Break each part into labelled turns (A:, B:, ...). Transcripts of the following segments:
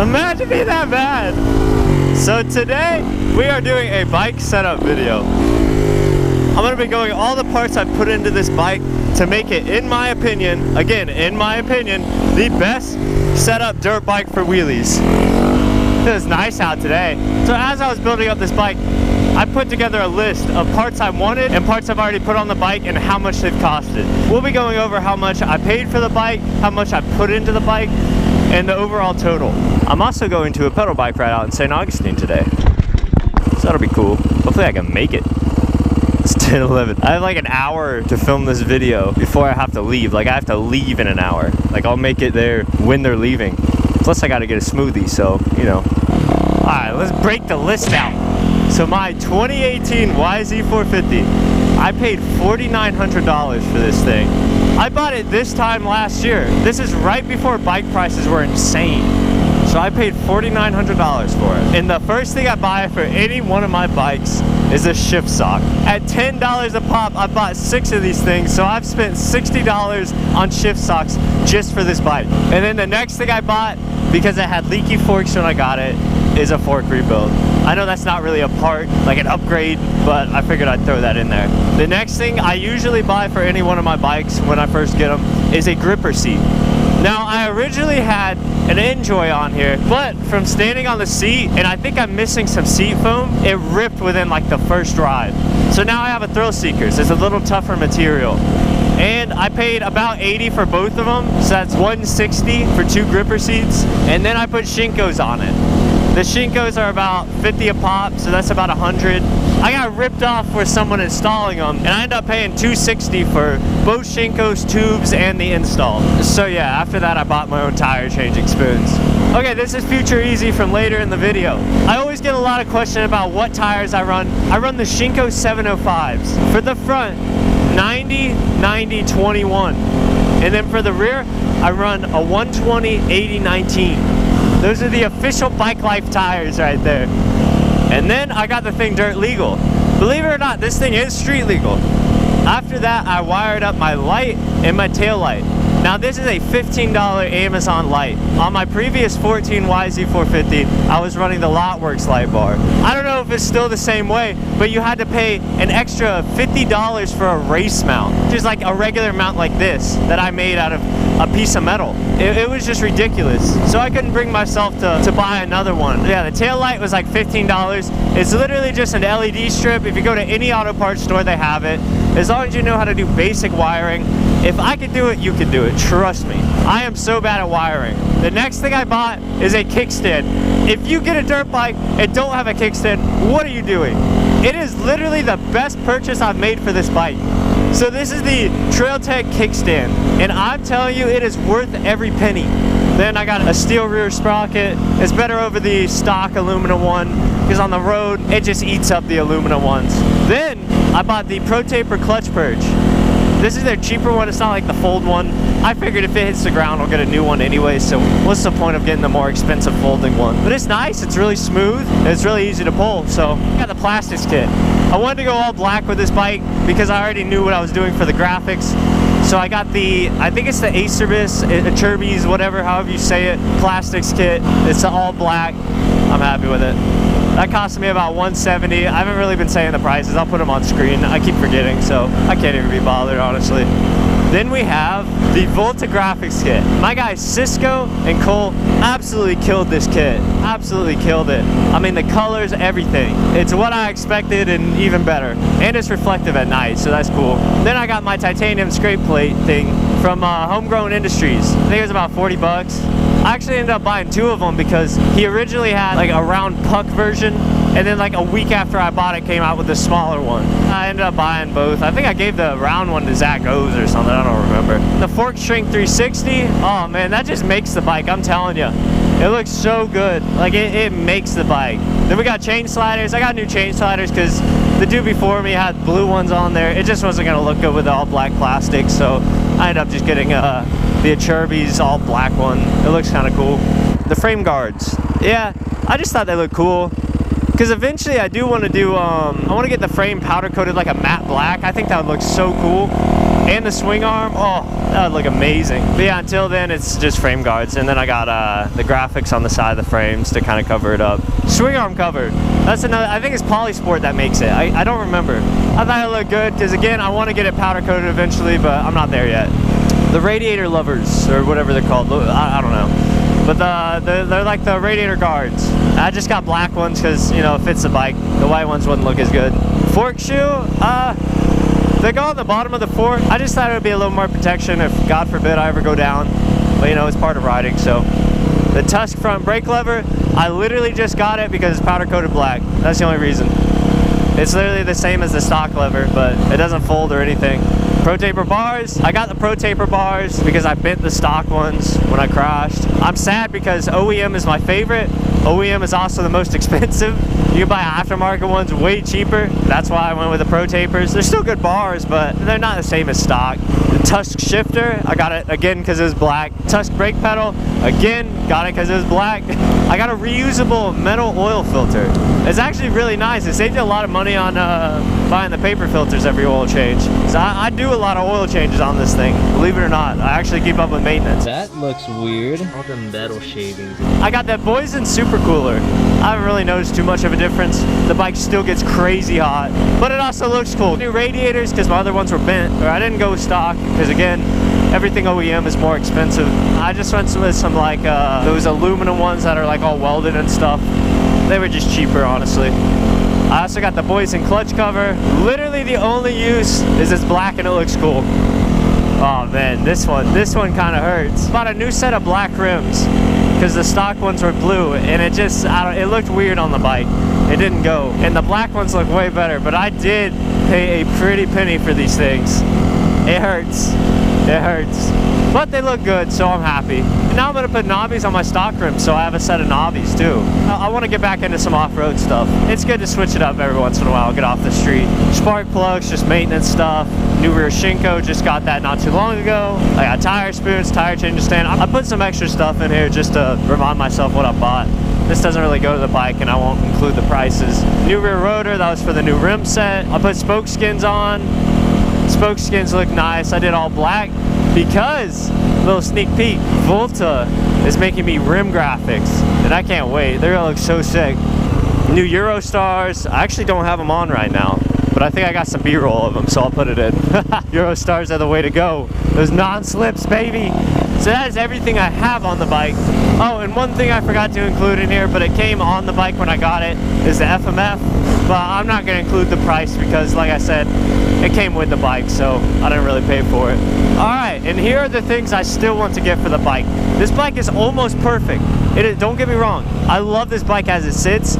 A: Imagine being that bad. So today, we are doing a bike setup video. I'm gonna be going all the parts I put into this bike to make it, in my opinion, again, in my opinion, the best setup dirt bike for wheelies. It was nice out today. So as I was building up this bike, I put together a list of parts I wanted and parts I've already put on the bike and how much they've costed. We'll be going over how much I paid for the bike, how much I put into the bike, and the overall total. I'm also going to a pedal bike ride out in St. Augustine today. So that'll be cool. Hopefully I can make it. It's 10:11. I have like an hour to film this video before I have to leave. Like I have to leave in an hour. Like I'll make it there when they're leaving. Plus I gotta get a smoothie, so, you know. All right, let's break the list out. So my 2018 YZ450, I paid $4,900 for this thing. I bought it this time last year. This is right before bike prices were insane. So I paid $4,900 for it. And the first thing I buy for any one of my bikes is a shift sock. At $10 a pop, I bought 6 of these things, so I've spent $60 on shift socks just for this bike. And then the next thing I bought, because it had leaky forks when I got it, is a fork rebuild. I know that's not really a part, like an upgrade, but I figured I'd throw that in there. The next thing I usually buy for any one of my bikes when I first get them is a gripper seat. Now, I originally had an Enjoy on here, but from standing on the seat, and I think I'm missing some seat foam, it ripped within like the first ride. So now I have a Thrill Seekers. It's a little tougher material. And I paid about $80 for both of them, so that's $160 for 2 gripper seats. And then I put Shinkos on it. The Shinkos are about $50 a pop, so that's about $100. I got ripped off for someone installing them, and I ended up paying $260 for both Shinkos, tubes, and the install. So yeah, after that I bought my own tire changing spoons. Okay, this is future easy from later in the video. I always get a lot of questions about what tires I run. I run the Shinko 705s. For the front, 90, 90, 21. And then for the rear, I run a 120, 80, 19. Those are the official Bike Life tires right there. And then I got the thing dirt legal. Believe it or not, this thing is street legal. After that, I wired up my light and my tail light. Now this is a $15 Amazon light. On my previous 14 YZ450, I was running the Lotworks light bar. I don't know if it's still the same way, but you had to pay an extra $50 for a race mount, which is like a regular mount like this that I made out of a piece of metal. It was just ridiculous. So I couldn't bring myself to buy another one. Yeah, the tail light was like $15. It's literally just an LED strip. If you go to any auto parts store, they have it. As long as you know how to do basic wiring. If I could do it, you could do it. Trust me. I am so bad at wiring. The next thing I bought is a kickstand. If you get a dirt bike and don't have a kickstand, what are you doing? It is literally the best purchase I've made for this bike. So this is the Trailtech kickstand, and I'm telling you, it is worth every penny. Then I got a steel rear sprocket. It's better over the stock aluminum one, because on the road, it just eats up the aluminum ones. Then I bought the Pro Taper clutch purge. This is their cheaper one. It's not like the fold one. I figured if it hits the ground, I'll get a new one anyway, so what's the point of getting the more expensive folding one? But it's nice, it's really smooth, and it's really easy to pull, so I got the plastics kit. I wanted to go all black with this bike because I already knew what I was doing for the graphics. So I got the, I think it's the Acerbis, Acerbis, whatever, however you say it, plastics kit. It's all black. I'm happy with it. That cost me about $170. I haven't really been saying the prices. I'll put them on screen. I keep forgetting, so I can't even be bothered, honestly. Then we have the Volta graphics kit. My guys Cisco and Cole absolutely killed this kit. Absolutely killed it. I mean, the colors, everything. It's what I expected and even better. And it's reflective at night, so that's cool. Then I got my titanium scrape plate thing from Homegrown Industries. I think it was about 40 bucks. I actually ended up buying 2 of them because he originally had like a round puck version, and then like a week after I bought it, came out with the smaller one. I ended up buying both. I think I gave the round one to Zach O's or something, I don't remember. The Fork Shrink 360, oh man, that just makes the bike, I'm telling you. It looks so good, like it makes the bike. Then we got chain sliders. I got new chain sliders because the dude before me had blue ones on there. It just wasn't gonna look good with all black plastic, so I ended up just getting the Acerbis all black one. It looks kind of cool. The frame guards, yeah, I just thought they looked cool. Because eventually I do want to do, I want to get the frame powder coated like a matte black. I think that would look so cool. And the swing arm, oh, that would look amazing. But yeah, until then, it's just frame guards. And then I got the graphics on the side of the frames to kind of cover it up. Swing arm cover. That's another, I think it's Polysport that makes it. I don't remember. I thought it looked good because, again, I want to get it powder coated eventually, but I'm not there yet. The Radiator louvers, or whatever they're called, I don't know. But they're like the Radiator guards. I just got black ones because, you know, it fits the bike. The white ones wouldn't look as good. Fork shoe, they go on the bottom of the fork. I just thought it would be a little more protection if, God forbid, I ever go down. But, you know, it's part of riding, so. The Tusk front brake lever, I literally just got it because it's powder coated black. That's the only reason. It's literally the same as the stock lever, but it doesn't fold or anything. Pro taper bars, I got the pro taper bars because I bent the stock ones when I crashed. I'm sad because OEM is my favorite. OEM is also the most expensive. You can buy aftermarket ones way cheaper. That's why I went with the pro tapers. They're still good bars, but they're not the same as stock. The Tusk shifter, I got it again because it was black. Tusk brake pedal, again, got it because it was black. I got a reusable metal oil filter. It's actually really nice. It saved you a lot of money on buying the paper filters every oil change. So I do a lot of oil changes on this thing, believe it or not. I actually keep up with maintenance.
B: That looks weird. All the metal shavings.
A: I got that Boysen Super cooler. I haven't really noticed too much of a difference. The bike still gets crazy hot, but it also looks cool. New radiators, because my other ones were bent, or I didn't go with stock, because again, everything OEM is more expensive. I just went with some like those aluminum ones that are like all welded and stuff. They were just cheaper, honestly. I also got the Boysen clutch cover. Literally the only use is it's black and it looks cool. Oh man, this one kind of hurts. Bought a new set of black rims because the stock ones were blue and it just, it looked weird on the bike. It didn't go. And the black ones look way better, but I did pay a pretty penny for these things. It hurts. It hurts. But they look good, so I'm happy. And now I'm gonna put knobbies on my stock rims, so I have a set of knobbies too. I wanna get back into some off-road stuff. It's good to switch it up every once in a while, get off the street. Spark plugs, just maintenance stuff. New rear Shinko, just got that not too long ago. I got tire spoons, tire changer stand. I put some extra stuff in here just to remind myself what I bought. This doesn't really go to the bike and I won't include the prices. New rear rotor, that was for the new rim set. I put spoke skins on. Spoke skins look nice. I did all black because, little sneak peek, Volta is making me rim graphics and I can't wait. They're gonna look so sick. New Eurostars, I actually don't have them on right now, but I think I got some B-roll of them, so I'll put it in. Eurostars are the way to go. Those non-slips, baby. So that is everything I have on the bike. Oh, and one thing I forgot to include in here, but it came on the bike when I got it, is the FMF. But I'm not gonna include the price because, like I said, it came with the bike, so I didn't really pay for it. All right, and here are the things I still want to get for the bike. This bike is almost perfect. Don't get me wrong. I love this bike as it sits,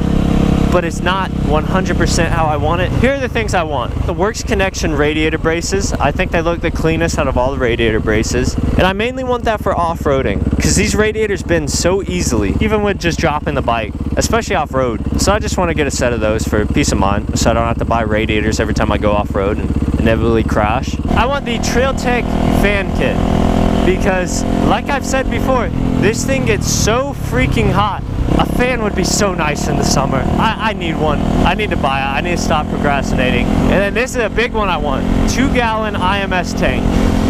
A: but it's not 100% how I want it. Here are the things I want. The Works Connection radiator braces. I think they look the cleanest out of all the radiator braces. And I mainly want that for off-roading because these radiators bend so easily, even with just dropping the bike, especially off-road. So I just want to get a set of those for peace of mind so I don't have to buy radiators every time I go off-road and inevitably crash. I want the Trail Tech fan kit because, like I've said before, this thing gets so freaking hot. A fan would be so nice in the summer. I need one. I need to buy it. I need to stop procrastinating. And then this is a big one I want. 2-gallon IMS tank.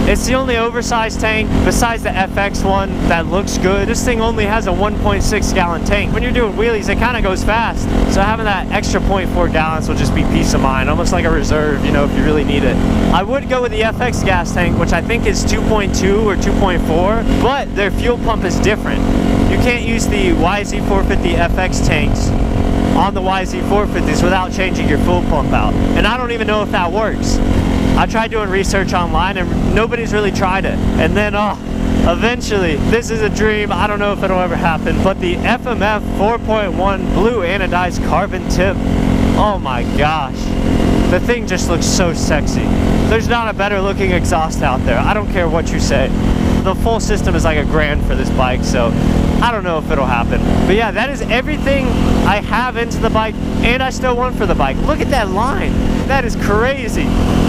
A: It's the only oversized tank besides the FX one that looks good. This thing only has a 1.6 gallon tank. When you're doing wheelies, it kind of goes fast. So having that extra 0.4 gallons will just be peace of mind, almost like a reserve, you know, if you really need it. I would go with the FX gas tank, which I think is 2.2 or 2.4, but their fuel pump is different. You can't use the YZ450 FX tanks on the YZ450s without changing your fuel pump out. And I don't even know if that works. I tried doing research online and nobody's really tried it. And then, eventually, this is a dream. I don't know if it'll ever happen, but the FMF 4.1 blue anodized carbon tip, oh my gosh. The thing just looks so sexy. There's not a better looking exhaust out there. I don't care what you say. The full system is like $1,000 for this bike, so I don't know if it'll happen. But yeah, that is everything I have into the bike and I still want for the bike. Look at that line. That is crazy.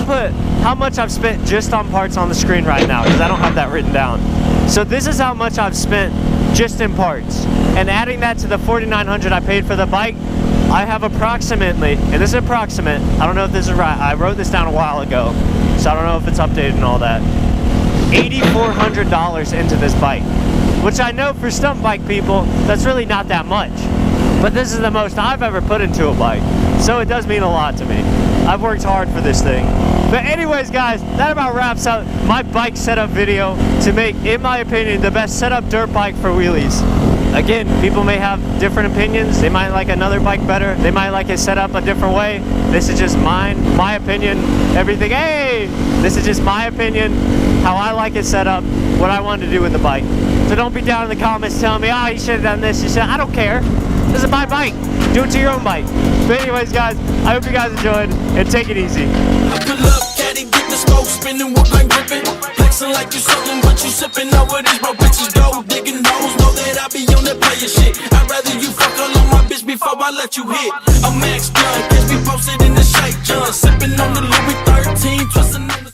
A: Put how much I've spent just on parts on the screen right now because I don't have that written down. So this is how much I've spent just in parts. And adding that to the $4,900 I paid for the bike, I have approximately, and this is approximate, I don't know if this is right, I wrote this down a while ago, so I don't know if it's updated and all that, $8,400 into this bike, which I know for stunt bike people, that's really not that much. But this is the most I've ever put into a bike, so it does mean a lot to me. I've worked hard for this thing. But anyways, guys, that about wraps up my bike setup video to make, in my opinion, the best setup dirt bike for wheelies. Again, people may have different opinions. They might like another bike better. They might like it set up a different way. This is just mine, my opinion, everything. Hey, this is just my opinion, how I like it set up, what I wanted to do with the bike. So don't be down in the comments telling me, oh, you should have done this, you should. I don't care. This is my bike. Do it to your own bike. But anyways, guys, I hope you guys enjoyed, and take it easy.
C: I pull up, caddy, get the scope spinning, what I'm gripping. Flexing like you something, but you sipping. Now what is my bitches go? Digging holes, know that I be on that player shit. I'd rather you fuck all on my bitch before I let you hit. I'm Max Gun, catch me posted in the shake, John. Sipping on the Louis 13, twisting on the